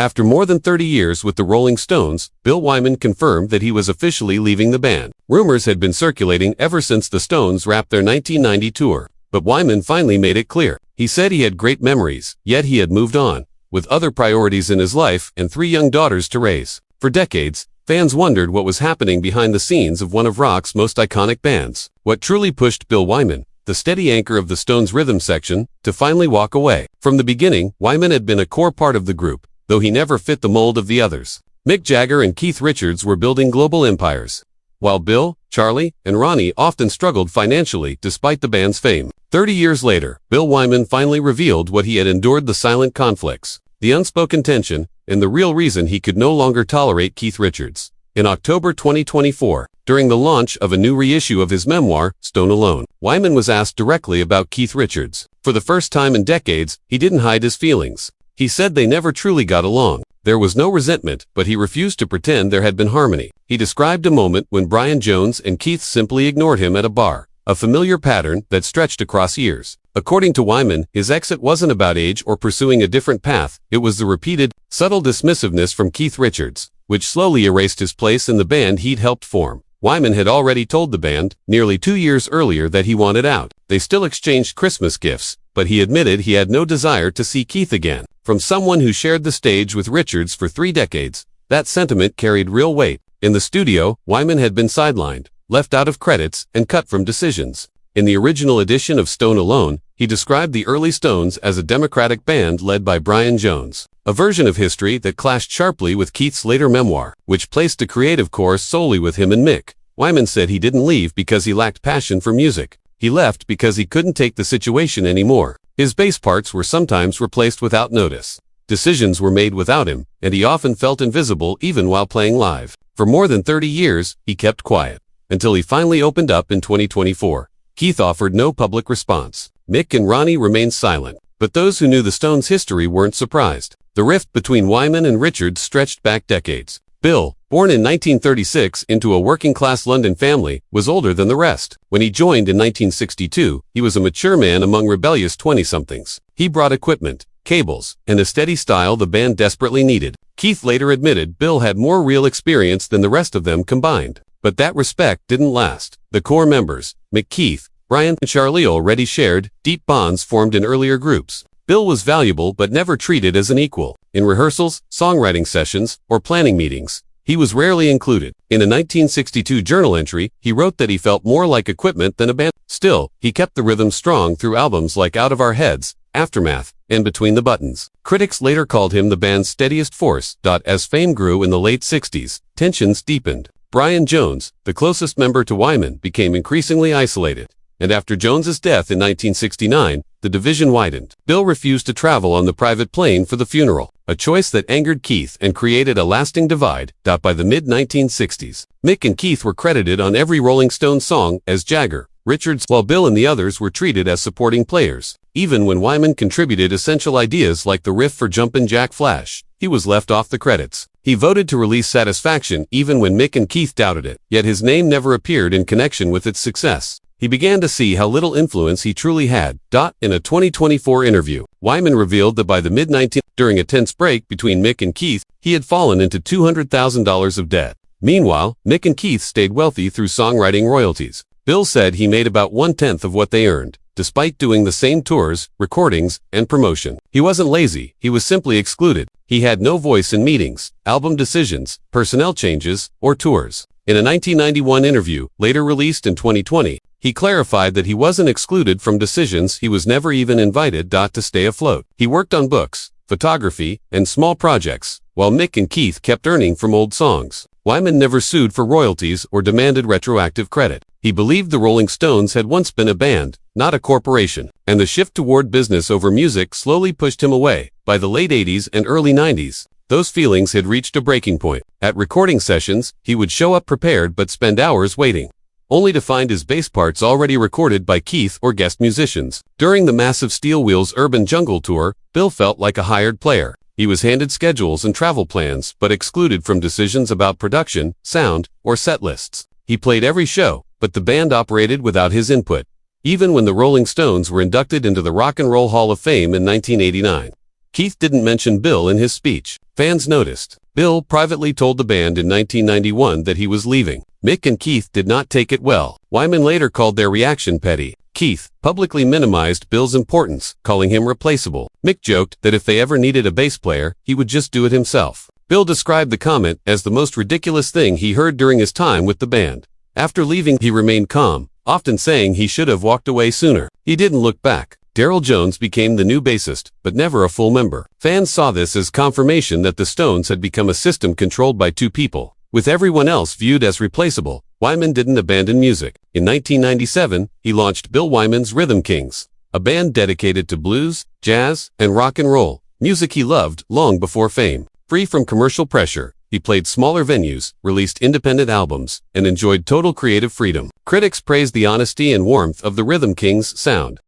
After more than 30 years with the Rolling Stones, Bill Wyman confirmed that he was officially leaving the band. Rumors had been circulating ever since the Stones wrapped their 1990 tour, but Wyman finally made it clear. He said he had great memories, yet he had moved on, with other priorities in his life and 3 young daughters to raise. For decades, fans wondered what was happening behind the scenes of one of rock's most iconic bands. What truly pushed Bill Wyman, the steady anchor of the Stones' rhythm section, to finally walk away? From the beginning, Wyman had been a core part of the group, though he never fit the mold of the others. Mick Jagger and Keith Richards were building global empires, while Bill, Charlie, and Ronnie often struggled financially despite the band's fame. 30 years later, Bill Wyman finally revealed what he had endured: the silent conflicts, the unspoken tension, and the real reason he could no longer tolerate Keith Richards. In October 2024, during the launch of a new reissue of his memoir, Stone Alone, Wyman was asked directly about Keith Richards. For the first time in decades, he didn't hide his feelings. He said they never truly got along. There was no resentment, but he refused to pretend there had been harmony. He described a moment when Brian Jones and Keith simply ignored him at a bar, a familiar pattern that stretched across years. According to Wyman, his exit wasn't about age or pursuing a different path. It was the repeated, subtle dismissiveness from Keith Richards, which slowly erased his place in the band he'd helped form. Wyman had already told the band, nearly 2 years earlier, that he wanted out. They still exchanged Christmas gifts, but he admitted he had no desire to see Keith again. From someone who shared the stage with Richards for 3 decades, that sentiment carried real weight. In the studio, Wyman had been sidelined, left out of credits, and cut from decisions. In the original edition of Stone Alone, he described the early Stones as a democratic band led by Brian Jones, a version of history that clashed sharply with Keith's later memoir, which placed the creative course solely with him and Mick. Wyman said he didn't leave because he lacked passion for music. He left because he couldn't take the situation anymore. His bass parts were sometimes replaced without notice. Decisions were made without him, and he often felt invisible even while playing live. For more than 30 years, he kept quiet, until he finally opened up in 2024. Keith offered no public response. Mick and Ronnie remained silent, but those who knew the Stones' history weren't surprised. The rift between Wyman and Richards stretched back decades. Bill, born in 1936 into a working-class London family, was older than the rest. When he joined in 1962, he was a mature man among rebellious 20-somethings. He brought equipment, cables, and a steady style the band desperately needed. Keith later admitted Bill had more real experience than the rest of them combined. But that respect didn't last. The core members, Mick, Keith, Brian, and Charlie, already shared deep bonds formed in earlier groups. Bill was valuable but never treated as an equal. In rehearsals, songwriting sessions, or planning meetings, he was rarely included. In a 1962 journal entry, he wrote that he felt more like equipment than a band. Still, he kept the rhythm strong through albums like Out of Our Heads, Aftermath, and Between the Buttons. Critics later called him the band's steadiest force. As fame grew in the late 60s, tensions deepened. Brian Jones, the closest member to Wyman, became increasingly isolated, and after Jones's death in 1969, the division widened. Bill refused to travel on the private plane for the funeral, a choice that angered Keith and created a lasting divide. By the mid-1960s, Mick and Keith were credited on every Rolling Stones song as Jagger, Richards, while Bill and the others were treated as supporting players. Even when Wyman contributed essential ideas like the riff for Jumpin' Jack Flash, he was left off the credits. He voted to release Satisfaction even when Mick and Keith doubted it, yet his name never appeared in connection with its success. He began to see how little influence he truly had. In a 2024 interview, Wyman revealed that by the mid-1990s, during a tense break between Mick and Keith, he had fallen into $200,000 of debt. Meanwhile, Mick and Keith stayed wealthy through songwriting royalties. Bill said he made about 1/10 of what they earned, despite doing the same tours, recordings, and promotion. He wasn't lazy, he was simply excluded. He had no voice in meetings, album decisions, personnel changes, or tours. In a 1991 interview, later released in 2020, he clarified that he wasn't excluded from decisions. He was never even invited to stay afloat. He worked on books, photography, and small projects, while Mick and Keith kept earning from old songs. Wyman never sued for royalties or demanded retroactive credit. He believed the Rolling Stones had once been a band, not a corporation, and the shift toward business over music slowly pushed him away. By the late 80s and early 90s, those feelings had reached a breaking point. At recording sessions, he would show up prepared but spend hours waiting, only to find his bass parts already recorded by Keith or guest musicians. During the massive Steel Wheels Urban Jungle Tour, Bill felt like a hired player. He was handed schedules and travel plans, but excluded from decisions about production, sound, or set lists. He played every show, but the band operated without his input. Even when the Rolling Stones were inducted into the Rock and Roll Hall of Fame in 1989, Keith didn't mention Bill in his speech. Fans noticed. Bill privately told the band in 1991 that he was leaving. Mick and Keith did not take it well. Wyman later called their reaction petty. Keith publicly minimized Bill's importance, calling him replaceable. Mick joked that if they ever needed a bass player, he would just do it himself. Bill described the comment as the most ridiculous thing he heard during his time with the band. After leaving, he remained calm, often saying he should have walked away sooner. He didn't look back. Darryl Jones became the new bassist, but never a full member. Fans saw this as confirmation that the Stones had become a system controlled by two people. With everyone else viewed as replaceable, Wyman didn't abandon music. In 1997, he launched Bill Wyman's Rhythm Kings, a band dedicated to blues, jazz, and rock and roll, music he loved long before fame. Free from commercial pressure, he played smaller venues, released independent albums, and enjoyed total creative freedom. Critics praised the honesty and warmth of the Rhythm Kings' sound.